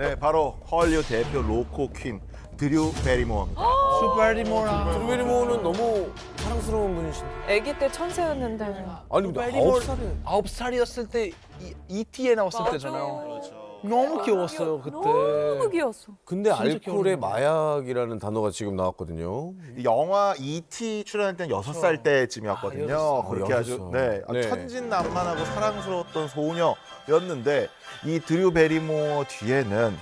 네, 바로 헐리우드 대표 로코 퀸 드류 베리모어입니다. 드류 베리모어는 너무 사랑스러운 분이신데. 아기 때 천재였는데. 아니 근데 9살이었을 때 E.T.에 나왔을 때잖아요. 너무 귀여웠어요 그때. 너무 귀여웠어. 근데 진짜 알코올의 귀여운데. 마약이라는 단어가 지금 나왔거든요. 이 영화 E.T. 출연할 때는 6살 때쯤이었거든요. 아, 그렇게 아주 6살. 네, 아주 네. 천진난만하고 사랑스러웠던 소녀였는데 이 드류 베리모어 뒤에는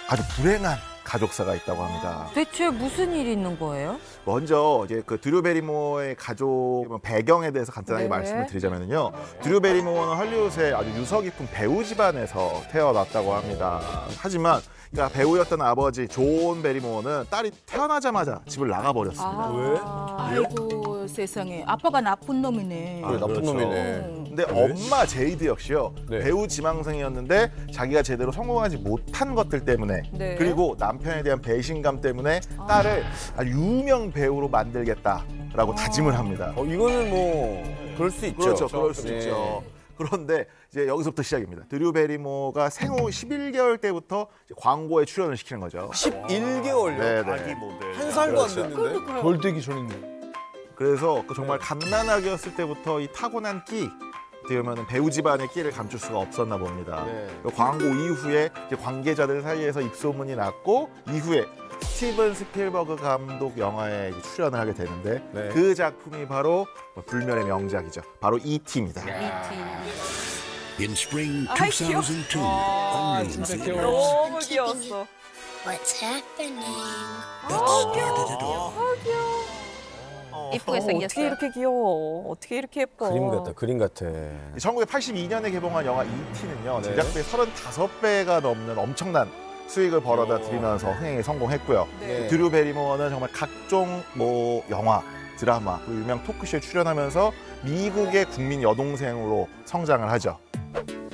아주 불행한 가족사가 있다고 합니다. 대체 무슨 일이 있는 거예요? 먼저 이제 그 드류 베리모어의 가족 배경에 대해서 간단하게 네. 말씀을 드리자면요. 드류 베리모어는 헐리우드의 아주 유서 깊은 배우 집안에서 태어났다고 합니다. 하지만 그러니까 배우였던 아버지 존 베리모어는 딸이 태어나자마자 집을 나가버렸습니다. 왜? 아이고 세상에 아빠가 나쁜 놈이네. 그래, 나쁜 그렇죠. 놈이네. 근데 엄마 제이드 역시요. 네. 배우 지망생이었는데 자기가 제대로 성공하지 못한 것들 때문에 네. 그리고 남편에 대한 배신감 때문에 딸을 아주 유명 배우로 만들겠다라고 다짐을 합니다. 이거는 뭐 그럴 수 있죠. 그렇죠. 그럴 수 네. 있죠. 그런데 이제 여기서부터 시작입니다. 드류 베리모어가 생후 11개월 때부터 이제 광고에 출연을 시키는 거죠. 11개월요? 네, 아기 네. 모델. 한 살도 안 그렇죠. 됐는데? 돌 되기 전인데. 그래서 그 정말 갓난아기였을 때부터 이 타고난 끼, 어떻게 보면 배우 집안의 끼를 감출 수가 없었나 봅니다. 네. 그 광고 이후에 이제 관계자들 사이에서 입소문이 났고 이후에 스티븐 스필버그 감독 영화에 이제 출연을 하게 되는데 네. 그 작품이 바로 불멸의 명작이죠. 바로 E.T.입니다. In spring 아이, 귀여워. 2002, 아, a 진짜 new 귀여워. 너무 귀여웠어. What's happening? that started it all. 이쁘게 생겼어요. 어떻게 이렇게 귀여워? 어떻게 이렇게 예뻐? 그림 같다. 그림 같아. 1982년에 개봉한 영화 E.T.는요. 네. 제작비 35배가 넘는 엄청난 수익을 벌어다 들이면서 흥행에 성공했고요. 네. 드류 베리모어는 정말 각종 뭐 영화, 드라마, 그리고 유명 토크쇼에 출연하면서 미국의 국민 여동생으로 성장을 하죠.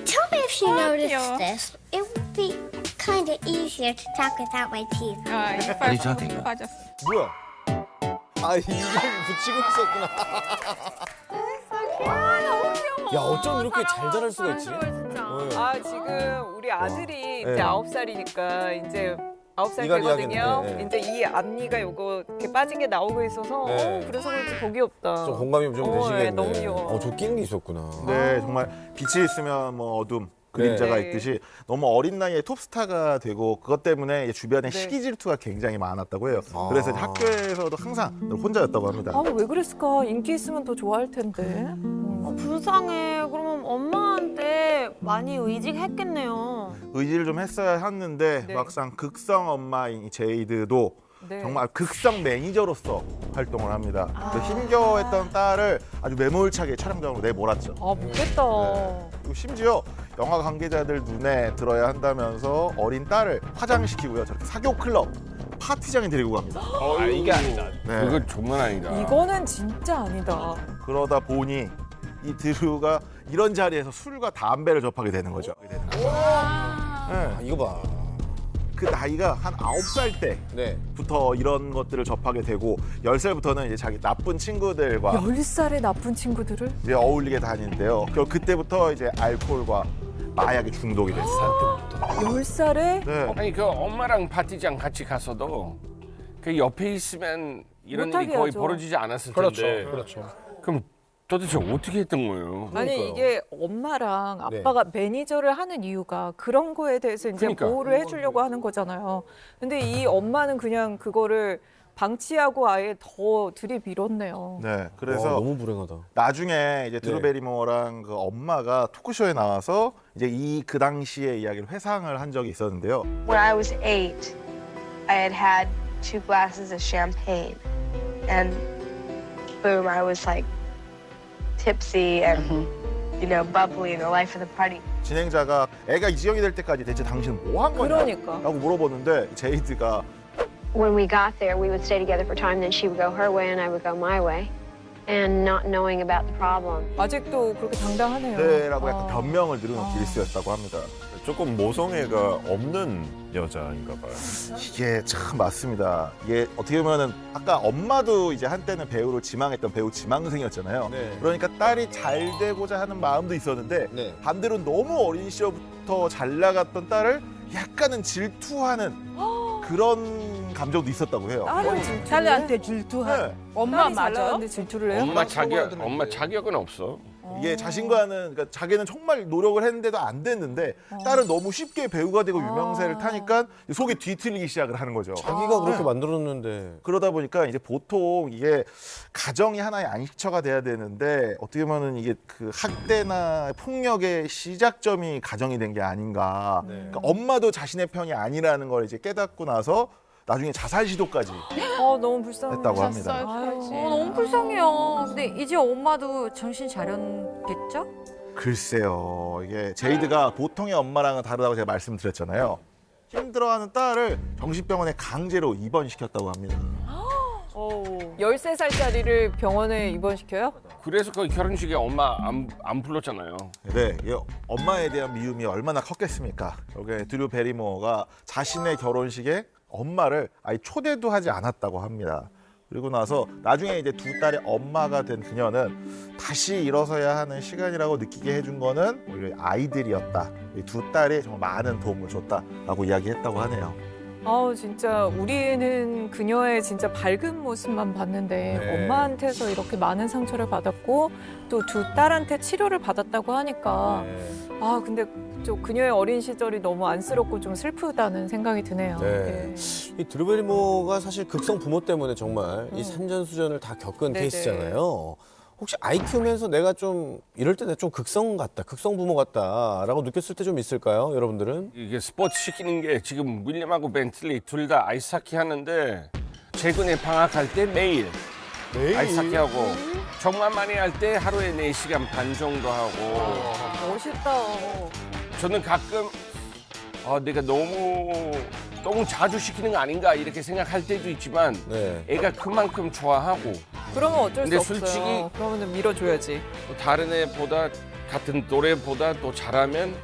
Tell me if you noticed 귀여워. this. It would be kind of easier to talk without my teeth. What are you talking about? 빠졌어. 뭐야? 아, 이걸 붙이고 있었구나. 야, 어쩜 이렇게 잘 자랄 수가 있지? 아 지금 우리 아들이 네. 이제 9살이니까 이제 9살 이갈이 되거든요. 하겠네, 네. 이제 이 앞니가 요거 이렇게 빠진 게 나오고 있어서 네. 그래서 그런지 더 귀엽다. 좀 공감이 좀 되시겠네. 네, 너무 귀여워. 저 끼는 게 있었구나. 네, 정말 빛이 있으면 뭐 어둠, 그림자가 네. 있듯이 너무 어린 나이에 톱스타가 되고 그것 때문에 주변에 네. 시기 질투가 굉장히 많았다고 해요. 아. 그래서 이제 학교에서도 항상 늘 혼자였다고 합니다. 아 왜 그랬을까? 인기 있으면 더 좋아할 텐데. 불쌍해. 그러면 엄마한테 많이 의지했겠네요. 의지를 좀 했어야 했는데 네. 막상 극성 엄마인 이 제이드도 네. 정말 극성 매니저로서 활동을 합니다. 그 힘겨워했던 딸을 아주 매몰차게 촬영장으로 내몰았죠. 아 묻겠다. 그리고 심지어 영화 관계자들 눈에 들어야 한다면서 어린 딸을 화장시키고요. 저렇게 사교 클럽 파티장에 데리고 갑니다. 이게 아니다. 네. 그거 정말 아니다. 이거는 진짜 아니다. 그러다 보니 이 드류가 이런 자리에서 술과 담배를 접하게 되는 거죠. 아, 이거 봐. 그 나이가 한 9살 네. 때부터 이런 것들을 접하게 되고 10살부터는 이제 자기 나쁜 친구들과 10살의 나쁜 친구들을? 이제 어울리게 다니는데요. 그때부터 이제 알코올과 마약에 중독이 됐어요. 10살에? 네. 아니 그 엄마랑 파티장 같이 가서도 그 옆에 있으면 이런 일이 못하게 거의 하죠. 벌어지지 않았을 그렇죠. 텐데. 그렇죠. 그럼 도대체 어떻게 했던 거예요? 아니 이게 엄마랑 네. 아빠가 매니저를 하는 이유가 그런 거에 대해서 이제 그러니까. 보호를 해주려고 하는 거잖아요. 근데 이 엄마는 그냥 그거를 방치하고 아예 더 들이밀었네요. 네. 와, 그래서 너무 불행하다. 나중에 이제 드루 네. 베리모어랑 그 엄마가 토크쇼에 나와서 이제 그 당시의 이야기를 회상을 한 적이 있었는데요. When I was 8, I had had 2 glasses of champagne, and boom, I was like tipsy and, you know, bubbly and the life of the party. 진행자가 애가 이 지경이 될 때까지 대체 당신은 뭐 한 거냐? 그러니까. 라고 물어보는데 제이드가 When we got there, we would stay together for time. Then she would go her way and I would go my way. And not knowing about the problem. 아직도 그렇게 당당하네요. 네라고 약간 아. 변명을 늘어놓은 길스였다고 합니다. 조금 모성애가 없는 여자인가 봐요. 이게 참 맞습니다. 이게 어떻게 보면은 아까 엄마도 이제 한때는 배우를 지망했던 배우 지망생이었잖아요. 네. 그러니까 딸이 잘 되고자 하는 마음도 있었는데 네. 반대로 너무 어린 시절부터 잘 나갔던 딸을 약간은 질투하는 그런 감정도 있었다고 해요. 딸은 질투를 해? 찰리한테 질투한. 네. 엄마 딸이 잘 맞아요? 나왔는데 질투를 해요? 엄마 자격은 없어. 이게 자신과는 그러니까 자기는 정말 노력을 했는데도 안 됐는데 딸은 너무 쉽게 배우가 되고 유명세를 타니까 속이 뒤틀리기 시작을 하는 거죠. 자기가 그렇게 만들었는데. 그러다 보니까 이제 보통 이게 가정이 하나의 안식처가 돼야 되는데 어떻게 보면은 이게 그 학대나 폭력의 시작점이 가정이 된 게 아닌가. 그러니까 엄마도 자신의 편이 아니라는 걸 이제 깨닫고 나서 나중에 자살 시도까지 너무 불쌍해. 했다고 합니다. 아유, 너무 불쌍해요. 근데 이제 엄마도 정신 차렸겠죠? 글쎄요. 이게 제이드가 보통의 엄마랑은 다르다고 제가 말씀드렸잖아요. 힘들어하는 딸을 정신병원에 강제로 입원시켰다고 합니다. 13살짜리를 병원에 입원시켜요? 그래서 그 결혼식에 엄마 안 불렀잖아요. 네, 이 엄마에 대한 미움이 얼마나 컸겠습니까? 여기 드류 베리모어가 자신의 결혼식에 엄마를 아예 초대도 하지 않았다고 합니다. 그리고 나서 나중에 이제 두 딸의 엄마가 된 그녀는 다시 일어서야 하는 시간이라고 느끼게 해준 거는 오히려 아이들이었다. 이 두 딸이 정말 많은 도움을 줬다라고 이야기했다고 하네요. 진짜 우리 애는 그녀의 진짜 밝은 모습만 봤는데 네. 엄마한테서 이렇게 많은 상처를 받았고 또 두 딸한테 치료를 받았다고 하니까 근데 좀 그녀의 어린 시절이 너무 안쓰럽고 좀 슬프다는 생각이 드네요. 네. 이 드루 베리모어가 사실 극성 부모 때문에 정말 이 산전수전을 다 겪은 네네. 케이스잖아요. 혹시 아이 키우면서 내가 좀 이럴 때 내가 좀 극성 같다, 극성 부모 같다라고 느꼈을 때 좀 있을까요, 여러분들은? 이게 스포츠 시키는 게 지금 윌리엄하고 벤틀리 둘 다 아이스하키 하는데 최근에 방학할 때 매일 아이스하키 하고 정말 많이 할 때 하루에 4시간 반 정도 하고 멋있다. 저는 가끔 내가 너무 자주 시키는 거 아닌가 이렇게 생각할 때도 있지만 네. 애가 그만큼 좋아하고 그러면 어쩔 근데 수 없어요. 솔직히 그러면 밀어줘야지. 또 다른 애보다 같은 노래보다 또 잘하면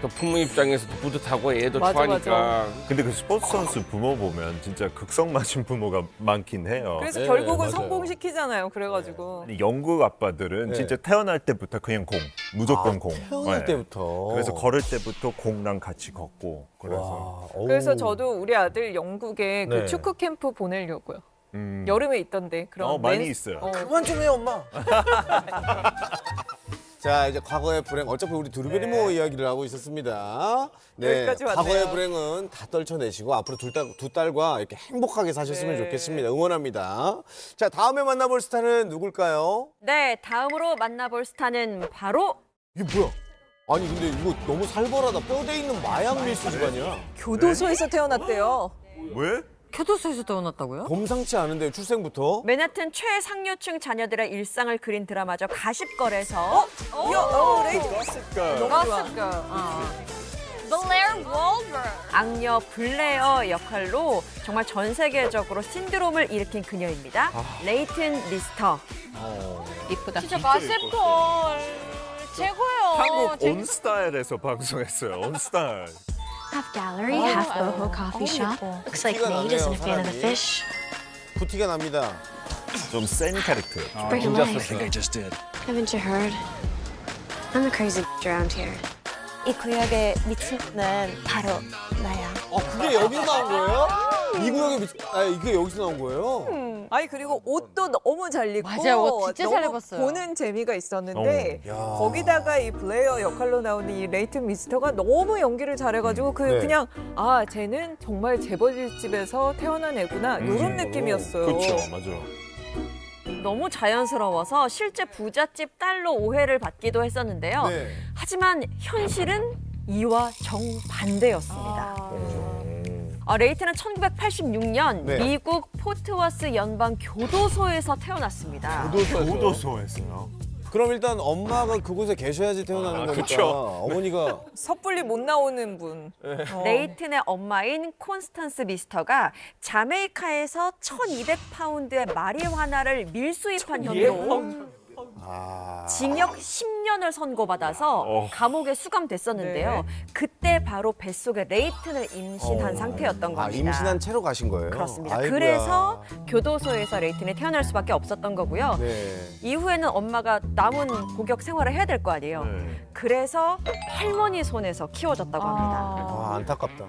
또 부모 입장에서도 뿌듯하고 애도 맞아, 좋아하니까 맞아. 근데 그 스포츠 선수 부모 보면 진짜 극성 맞은 부모가 많긴 해요. 그래서 네, 결국은 맞아요. 성공시키잖아요. 그래가지고. 아니, 영국 아빠들은 네. 진짜 태어날 때부터 그냥 공, 무조건 공. 태어날 네. 때부터. 그래서 걸을 때부터 공랑 같이 걷고. 그래서 와, 어우. 그래서 저도 우리 아들 영국에 그 네. 축구 캠프 보내려고요. 여름에 있던데. 그럼 많이 있어요. 그만 좀 해, 엄마. 자, 이제 과거의 불행. 어차피 우리 드루 베리모어 이야기를 하고 있었습니다. 네, 여기까지 왔네요. 과거의 불행은 다 떨쳐내시고 앞으로 두 딸과 이렇게 행복하게 사셨으면 네. 좋겠습니다. 응원합니다. 자, 다음에 만나볼 스타는 누굴까요? 네, 다음으로 만나볼 스타는 바로 이게 뭐야? 아니 근데 이거 너무 살벌하다. 뼈대 있는 마약 밀수 집안이야. 교도소에서 태어났대요. 왜? 교도소에서 태어났다고요? 범상치 않은데 출생부터. 맨하튼 최상류층 자녀들의 일상을 그린 드라마죠. 가십걸에서 레이디 Gossip Blair Waldorf 악녀 블레어 역할로 정말 전 세계적으로 신드롬을 일으킨 그녀입니다. 레이튼 리스터. 이쁘다. 진짜 가십걸 최고예요. 한국 온스타일에서 방송했어요. 온스타일. Half gallery, half boho coffee shop. Looks like 티가 Nate isn't a 나네요, fan of the 사람이. fish. 부티가 납니다. 좀 센 캐릭터. Pretty life. I just did. Haven't you heard? I'm the crazy around here. 이 구역의 미친는 바로 나야. 그게 여기서 나온 거예요? 이 구역에 이게 여기서 나온 거예요? 아니 그리고 옷도 너무 잘 입고 맞아요. 옷 진짜 잘 너무 입었어요. 보는 재미가 있었는데 야. 거기다가 이 블레어 역할로 나오는 이 레이튼 미스터가 너무 연기를 잘해가지고 네. 그냥 쟤는 정말 재벌집에서 태어난 애구나 이런 느낌이었어요. 그렇죠, 맞아. 너무 자연스러워서 실제 부잣집 딸로 오해를 받기도 했었는데요. 네. 하지만 현실은 이와 정반대였습니다. 레이튼은 1986년 네. 미국 포트워스 연방 교도소에서 태어났습니다. 교도소였어요. 그럼 일단 엄마가 그곳에 계셔야지 태어나는 거니까 그쵸. 어머니가 섣불리 못 나오는 분. 레이튼의 엄마인 콘스탄스 리스터가 자메이카에서 1,200파운드의 마리화나를 밀수입한 혐의로 징역 10년을 선고받아서 감옥에 수감됐었는데요. 그때 바로 뱃속에 레이튼을 임신한 상태였던 겁니다. 임신한 채로 가신 거예요? 그렇습니다. 아이고야. 그래서 교도소에서 레이튼이 태어날 수밖에 없었던 거고요. 이후에는 엄마가 남은 복역 생활을 해야 될 거 아니에요. 그래서 할머니 손에서 키워졌다고 합니다. 안타깝다.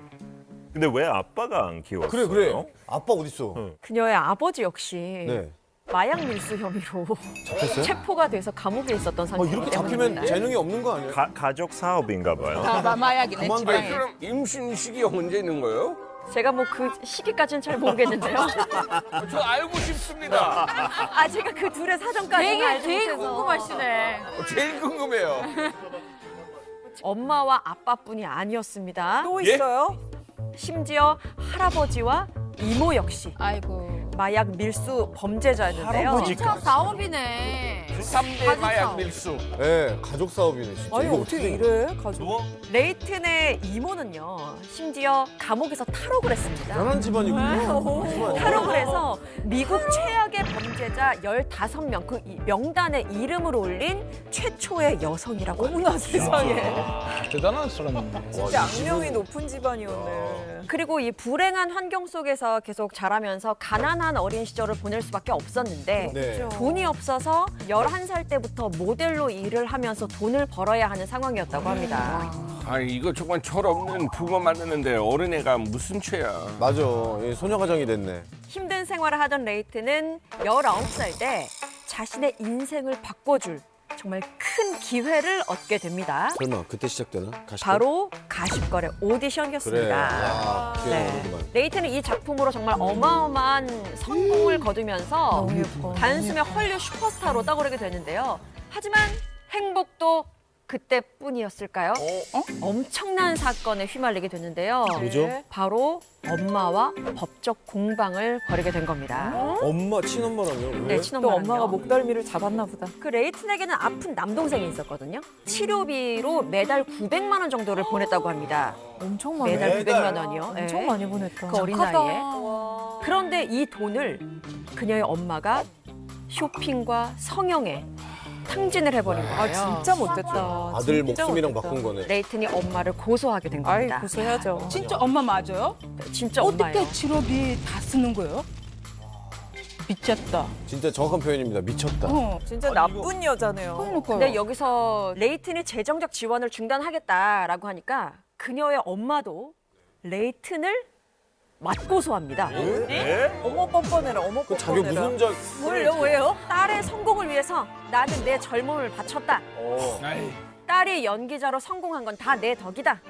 근데 왜 아빠가 안 키웠어요? 그래. 아빠 어딨어? 그녀의 아버지 역시 마약 밀수 혐의로 체포가 돼서 감옥에 있었던 상태이기 이렇게 때문입니다. 잡히면 재능이 없는 거 아니에요? 가족 사업인가 봐요. 마약이네. 아니, 그럼 임신 시기가 언제 있는 거예요? 제가 뭐 그 시기까지는 잘 모르겠는데요. 저 알고 싶습니다. 제가 그 둘의 사정까지는 알지 되게 못해서. 궁금하시네. 제일 궁금해요. 엄마와 아빠뿐이 아니었습니다. 또 있어요? 심지어 할아버지와 이모 역시 마약 밀수 범죄자였는데요. 진짜 사업이네. 3대 마약 밀수. 네, 가족 사업이네 진짜. 아니 이거 어떻게 이래 가족? 레이튼의 이모는요. 심지어 감옥에서 탈옥을 했습니다. 대단한 집안이군요. 탈옥을 해서 미국 최악의 범죄자 15명 그 명단에 이름을 올린 최초의 여성이라고 합니다. 어머나 세상에. 대단한 사람이네. 진짜 악명이 높은 집안이었네. 그리고 이 불행한 환경 속에서 계속 자라면서 가난한 어린 시절을 보낼 수밖에 없었는데 돈이 없어서 11살 때부터 모델로 일을 하면서 돈을 벌어야 하는 상황이었다고 합니다. 아니 이거 정말 철없는 부모 만드는데 어린애가 무슨 죄야. 맞아. 소녀 가정이 됐네. 힘든 생활을 하던 레이튼은 19살 때 자신의 인생을 바꿔줄 정말 큰 기회를 얻게 됩니다. 설마 그때 시작되나? 가십걸? 바로 가십걸의 오디션이었습니다. 레이튼은 이 작품으로 정말 어마어마한 성공을 거두면서 단숨에 헐리우드 슈퍼스타로 떠오르게 되는데요. 하지만 행복도 그때뿐이었을까요? 엄청난 사건에 휘말리게 됐는데요. 뭐죠? 바로 엄마와 법적 공방을 벌이게 된 겁니다. 엄마, 친엄마랑요? 네, 또 친엄마랑요. 엄마가 목덜미를 잡았나 보다. 그 레이튼에게는 아픈 남동생이 있었거든요. 치료비로 매달 900만 원 정도를 보냈다고 합니다. 엄청 많이. 매달 900만 원이요. 엄청 많이 보냈다. 그 어린 나이에. 그런데 이 돈을 그녀의 엄마가 쇼핑과 성형에 탕진을 해버린 거예요. 진짜 못됐다. 아들 진짜 목숨이랑 못됐다. 바꾼 거네. 레이튼이 엄마를 고소하게 된 겁니다. 고소해야죠. 진짜 엄마 맞아요? 진짜 엄마예요. 어떻게 치료비 다 쓰는 거예요? 미쳤다. 진짜 정확한 표현입니다. 미쳤다. 진짜 나쁜 여자네요. 그러니까요. 근데 여기서 레이튼이 재정적 지원을 중단하겠다라고 하니까 그녀의 엄마도 레이튼을 맞고소합니다. 어머 뻔뻔해라. 어머 그 자기 뻔뻔해라. 무슨 뭘요? 왜요? 딸의 성공을 위해서 나는 내 젊음을 바쳤다. 딸이 연기자로 성공한 건 다 내 덕이다.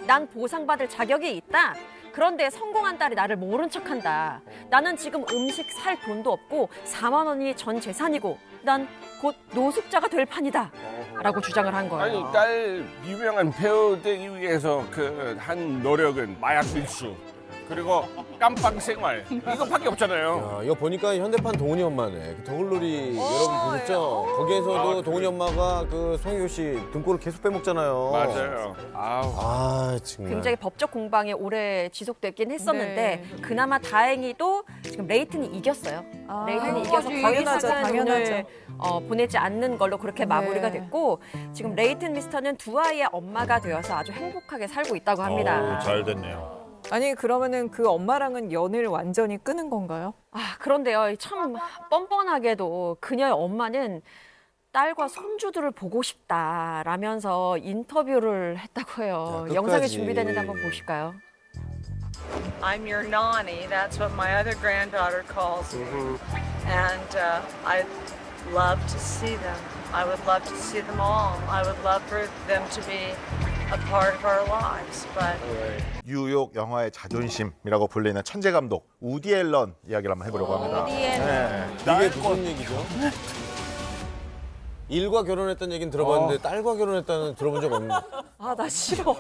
난 보상받을 자격이 있다. 그런데 성공한 딸이 나를 모른 척한다. 나는 지금 음식 살 돈도 없고 4만 원이 전 재산이고 난 곧 노숙자가 될 판이다. 라고 주장을 한 거예요. 아니 딸 유명한 배우 되기 위해서 그 한 노력은 마약 밀수 그리고 깜빵 생활 이거밖에 없잖아요. 야, 이거 보니까 현대판 동훈이 엄마네. 그 더글로리 여러분 보셨죠? 거기에서도 동훈이 엄마가 그 송혜교 씨 등골을 계속 빼먹잖아요. 맞아요. 아, 정말. 굉장히 법적 공방이 오래 지속됐긴 했었는데 그나마 다행히도 지금 레이튼이 이겼어요. 레이튼이 이겨서 더 당연하죠, 이상은 당연하죠. 돈을 보내지 않는 걸로 그렇게 마무리가 됐고 지금 레이튼 미스터는 두 아이의 엄마가 되어서 아주 행복하게 살고 있다고 합니다. 잘 됐네요. 아니 그러면은 그 엄마랑은 연을 완전히 끊은 건가요? 그런데요, 참 뻔뻔하게도 그녀의 엄마는 딸과 손주들을 보고 싶다라면서 인터뷰를 했다고 해요. 야, 영상이 끝까지. 준비되는데 한번 보실까요? I'm your nanny. That's what my other granddaughter calls me. And I'd love to see them. I would love to see them all. I would love for them to be a part of our lives. But 뉴욕 영화의 자존심이라고 불리는 천재 감독 우디 앨런 이야기를 한번 해보려고 합니다. 우디 앨런. 이게 무슨 얘기죠? 일과 결혼했다는 얘기는 들어봤는데 딸과 결혼했다는 들어본 적 없는데. 나 싫어.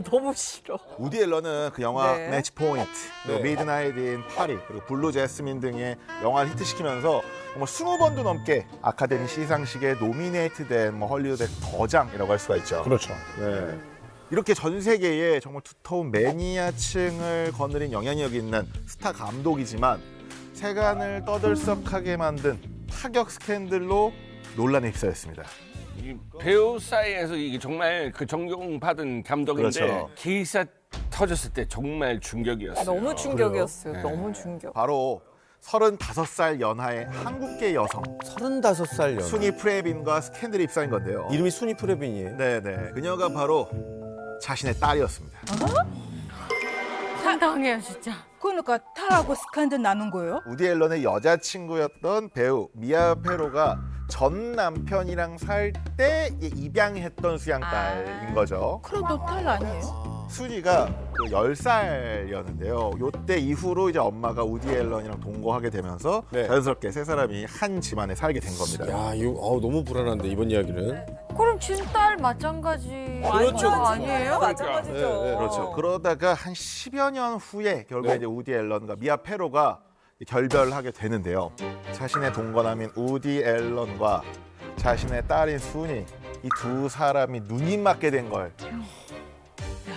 너무 싫어. 우디 앨런은 그 영화 네. 매치 포인트, 그리고 미드나잇 인 파리, 그리고 블루 제스민 등의 영화를 히트시키면서 정말 20번도 넘게 아카데미 시상식에 노미네이트된 헐리우드의 거장이라고 할 수가 있죠. 그렇죠. 네. 이렇게 전 세계에 정말 두터운 매니아층을 거느린 영향력이 있는 스타 감독이지만 세간을 떠들썩하게 만든 파격 스캔들로 논란에 휩싸였습니다. 이 배우 사이에서 이게 정말 그 존경받은 감독인데 그렇죠. 기사 터졌을 때 정말 충격이었어요. 너무 충격이었어요. 네. 너무 충격. 바로 35살 연하의 한국계 여성 35살 연. 순이 프레빈과 스캔들이 입사한 건데요. 이름이 순이 프레빈이에요. 네네. 그녀가 바로 자신의 딸이었습니다. 상당해요 진짜. 그러니까 탈하고 스캔들 나눈 거예요? 우디 앨런의 여자친구였던 배우 미아 페로가 전 남편이랑 살 때 입양했던 수양딸인 거죠. 그래도 탈 아니에요? 순이가 그 10살이었는데요. 요때 이후로 이제 엄마가 우디 앨런이랑 동거하게 되면서 네. 자연스럽게 세 사람이 한 집안에 살게 된 겁니다. 야, 이거 너무 불안한데 이번 이야기는. 그럼 친딸 마찬가지 그렇죠. 아니에요? 마찬가지죠. 네, 네. 그렇죠. 그러다가 한 10여 년 후에 결국 네. 이제 우디 앨런과 미아 페로가 결별하게 되는데요. 자신의 동거남인 우디 앨런과 자신의 딸인 순이 이 두 사람이 눈이 맞게 된 걸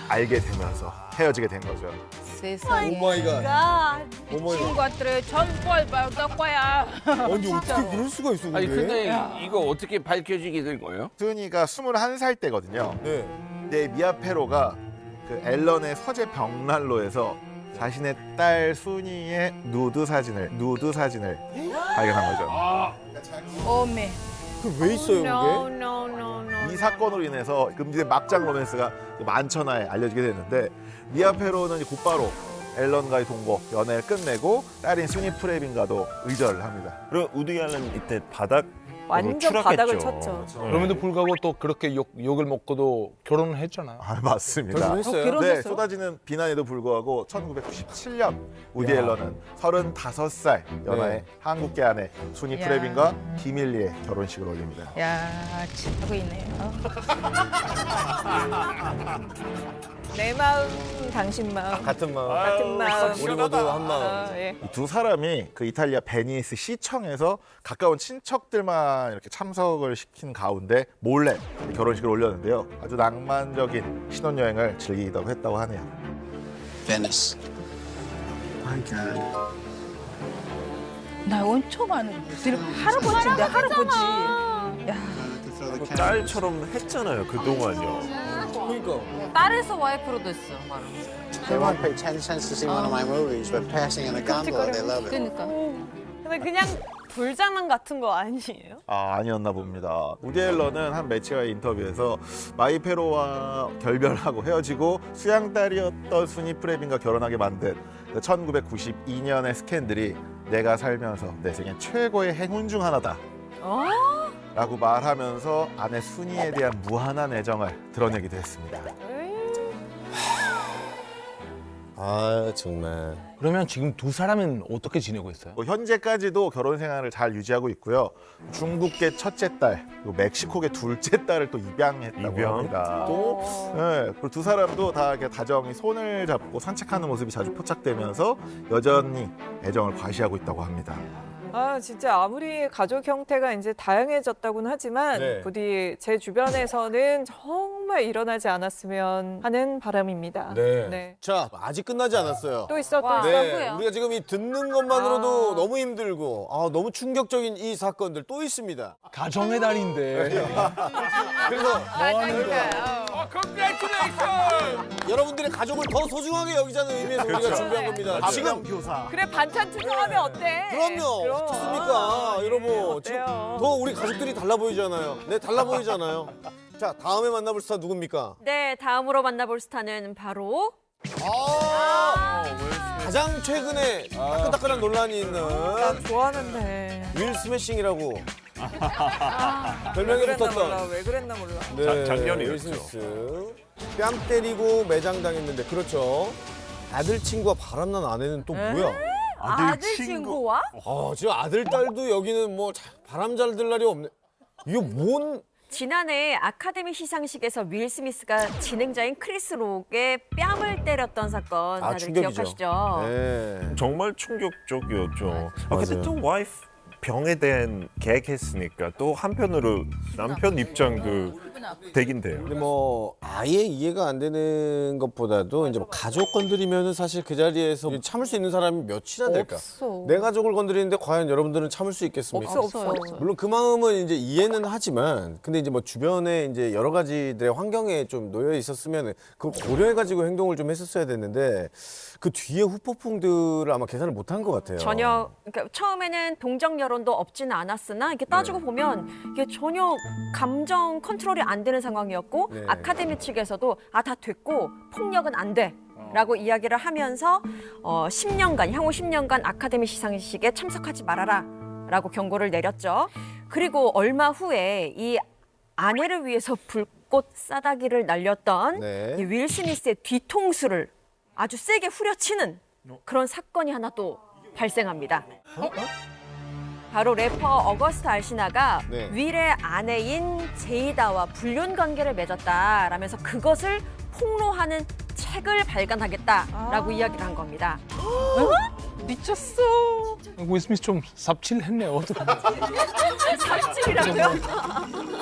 알게 되면서 헤어지게 된 거죠. 세상에. 오 마이 갓. 오 마이 갓. 친구들의 전벌 받을 거야. 아니 어떻게 그럴 수가 있어, 아니 그게? 근데 이거 어떻게 밝혀지게 된 거예요? 순이가 21살 때거든요. 네. 근데 미아 페로가 그 앨런의 서재 벽난로에서 자신의 딸 순이의 누드 사진을 발견한 거죠. 어메. 그 왜 있어요, 그게? 이 사건으로 인해서 금지된 막장 로맨스가 만천하에 알려지게 됐는데 미아 페로는 곧바로 앨런과의 동거 연애를 끝내고 딸인 순이 프레빈과도 의절을 합니다. 그럼 우디 앨런 이때 바닥 완전 바닥을 쳤죠. 그럼에도 불구하고 또 그렇게 욕을 먹고도 결혼을 했잖아요. 아, 맞습니다. 결혼했어요? 결혼- 네, 결혼했어요? 쏟아지는 비난에도 불구하고 1997년 우디 앨런은 35살 연하의 네. 한국계 아내 순이 야. 프레빈과 비밀리에 결혼식을 올립니다. 야, 하고 있네요. 내 마음, 당신 마음. 같은 마음. 같은 마음. 우리 모두 한 마음. 아, 예. 이 두 사람이 그 이탈리아 베니스 시청에서 가까운 친척들만 이렇게 참석을 시킨 가운데 몰래 결혼식을 올렸는데요. 아주 낭만적인 신혼여행을 즐기기도 했다고 하네요. Venice. My God. 나 엄청 아는 할아버지인데 할아버지. 야, 뭐 딸처럼 했잖아요, 그동안요. 그러니까. 딸에서 와이프로 됐어. They won't pay 10 cents to see one of my movies, but passing in a gondola, they love it. 그러니까. 근데 그냥 불장난 같은 거 아니에요? 아, 아니었나 봅니다. 우디 앨런은 한 매체와의 인터뷰에서 마이페로와 결별하고 헤어지고 수양딸이었던 순이 프레빈과 결혼하게 만든 1992년의 스캔들이 내가 살면서 내 생애 최고의 행운 중 하나다 라고 말하면서 아내 순이에 대한 무한한 애정을 드러내기도 했습니다. 아, 정말. 그러면 지금 두 사람은 어떻게 지내고 있어요? 뭐 현재까지도 결혼 생활을 잘 유지하고 있고요. 중국계 첫째 딸, 그리고 멕시코계 둘째 딸을 또 입양했다고 입양? 합니다. 네, 그리고 두 사람도 다 이렇게 다정히 손을 잡고 산책하는 모습이 자주 포착되면서 여전히 애정을 과시하고 있다고 합니다. 아, 진짜 아무리 가족 형태가 이제 다양해졌다고는 하지만 네. 부디 제 주변에서는 정말 일어나지 않았으면 하는 바람입니다. 네. 자, 아직 끝나지 않았어요. 또 있어, 또 와. 있어. 네, 우리가 지금 이 듣는 것만으로도 아. 너무 힘들고 너무 충격적인 이 사건들 또 있습니다. 가정의 달인데. 그래서 Congratulations! 여러분들의 가족을 더 소중하게 여기자는 의미에서 우리가 준비한 겁니다. 지금 교사. 그래, 반찬 투정하면 어때? 그럼요. 어떻습니까, 여러분? 지금 어때요? 더 우리 가족들이 달라 보이잖아요. 네, 달라 보이잖아요. 자, 다음에 만나볼 스타 누굽니까? 네, 다음으로 만나볼 스타는 바로 가장 최근에 따끈따끈한 논란이 있는 나 좋아하는데. 윌 스매싱이라고 별명이 왜 그랬나 몰라, 붙었던. 왜 그랬나 몰라. 네, 작년이었죠. 윌 스미스. 뺨 때리고 매장당했는데 그렇죠. 아들 친구와 바람난 아내는 또 뭐야? 아들 친구와? 지금 아들 딸도 여기는 뭐 바람 잘 들 날이 없네. 이거 뭔? 지난해 아카데미 시상식에서 윌 스미스가 진행자인 크리스 록의 뺨을 때렸던 사건 다들 충격이죠. 기억하시죠? 네. 정말 충격적이었죠. 맞아요. 근데 또 와이프 병에 대한 계획했으니까 또 한편으로 남편 입장 되긴 돼요. 근데 뭐 아예 이해가 안 되는 것보다도 이제 뭐 가족 건드리면은 사실 그 자리에서 참을 수 있는 사람이 몇이나 될까? 없어. 내 가족을 건드리는데 과연 여러분들은 참을 수 있겠습니까? 없어요. 물론 그 마음은 이제 이해는 하지만 근데 이제 뭐 주변에 이제 여러 가지들의 환경에 좀 놓여 있었으면 그걸 고려해 가지고 행동을 좀 했었어야 됐는데 그 뒤에 후폭풍들을 아마 계산을 못 한 것 같아요. 전혀 그러니까 처음에는 동정 여론도 없지는 않았으나 이렇게 따지고 보면 이게 전혀 감정 컨트롤이 안 되는 상황이었고 네. 아카데미 측에서도 다 됐고 폭력은 안 돼. 라고 이야기를 하면서 10년간 향후 10년간 아카데미 시상식에 참석하지 말아라 라고 경고를 내렸죠. 그리고 얼마 후에 이 아내를 위해서 불꽃 싸다기를 날렸던 네. 이 윌 스미스의 뒤통수를 아주 세게 후려치는 그런 사건이 하나 또 발생합니다. 바로 래퍼 어거스트 알시나가 네. 윌의 아내인 제이다와 불륜 관계를 맺었다라면서 그것을 폭로하는 책을 발간하겠다라고 이야기를 한 겁니다. 미쳤어. 윌 스미스 좀 삽질했네. 어떡하냐. 삽질이라고요?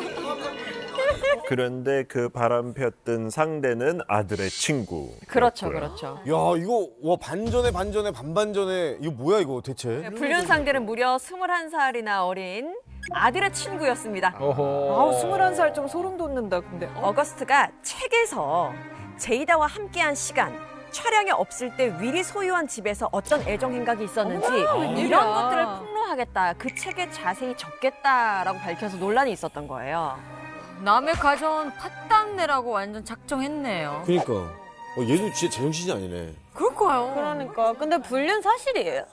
그런데 그 바람 폈던 상대는 아들의 친구. 그렇죠, 그렇죠. 야 이거 와 반전에 반반전에 이거 뭐야 이거 대체? 불륜 상대는 무려 21살이나 어린 아들의 친구였습니다. 아우 21살 좀 소름 돋는다. 근데 어거스트가 책에서 제이다와 함께한 시간, 촬영이 없을 때 윌이 소유한 집에서 어떤 애정 행각이 있었는지 웬일이야. 이런 것들을 폭로하겠다. 그 책에 자세히 적겠다라고 밝혀서 논란이 있었던 거예요. 남의 가져온 팥당내라고 완전 작정했네요. 그러니까 얘도 진짜 제정신이 아니네. 그럴까요? 그러니까. 근데 불륜 사실이에요.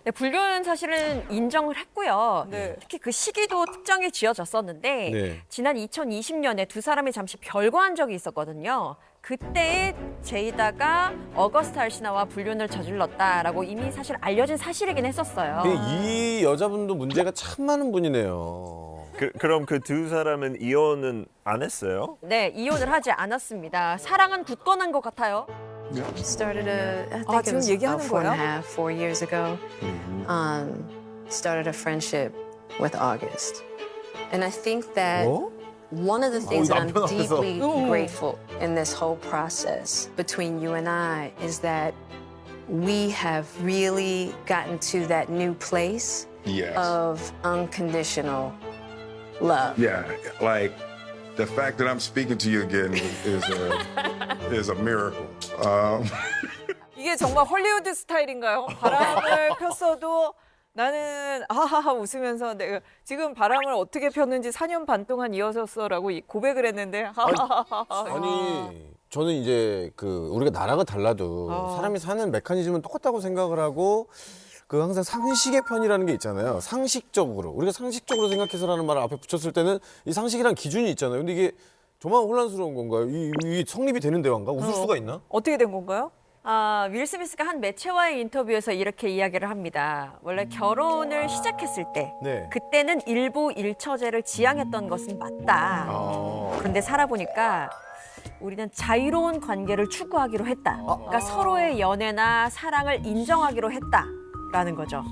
네, 불륜 사실은 인정을 했고요. 네. 특히 그 시기도 특정이 지어졌었는데 네. 지난 2020년에 두 사람이 잠시 별거한 적이 있었거든요. 그때 제이다가 어거스트 알시나와 불륜을 저질렀다라고 이미 사실 알려진 사실이긴 했었어요. 이 여자분도 문제가 참 많은 분이네요. 그럼 그 두 사람은 이혼은 안 했어요? 네, 이혼을 하지 않았습니다. 사랑은 굳건한 것 같아요. Started I think it 지금 was 얘기하는 about 4.5, 거야? 4 years ago. Started a friendship with August. And I think that one of the things that I'm 남편 앞에서. deeply grateful in this whole process between you and I is that we have really gotten to that new place Yes. of unconditional love. Yeah, like the fact that I'm speaking to you again is a miracle. 이게 정말 헐리우드 스타일인가요? 바람을 폈어도 나는 하하하 웃으면서 내가 지금 바람을 어떻게 폈는지 4년 반 동안 이어졌어라고 고백을 했는데 하하하하. 아니 저는 이제 그 우리가 나라가 달라도 사람이 사는 메커니즘은 똑같다고 생각을 하고 그 항상 상식의 편이라는 게 있잖아요. 상식적으로 우리가 상식적으로 생각해서라는 말을 앞에 붙였을 때는 이 상식이란 기준이 있잖아요. 근데 이게 정말 혼란스러운 건가요? 이 성립이 되는 대화인가? 웃을 수가 있나? 어떻게 된 건가요? 윌 스미스가 한 매체와의 인터뷰에서 이렇게 이야기를 합니다. 원래 결혼을 시작했을 때 네. 그때는 일부 일처제를 지향했던 것은 맞다. 그런데 살아보니까 우리는 자유로운 관계를 추구하기로 했다. 그러니까 서로의 연애나 사랑을 인정하기로 했다라는 거죠.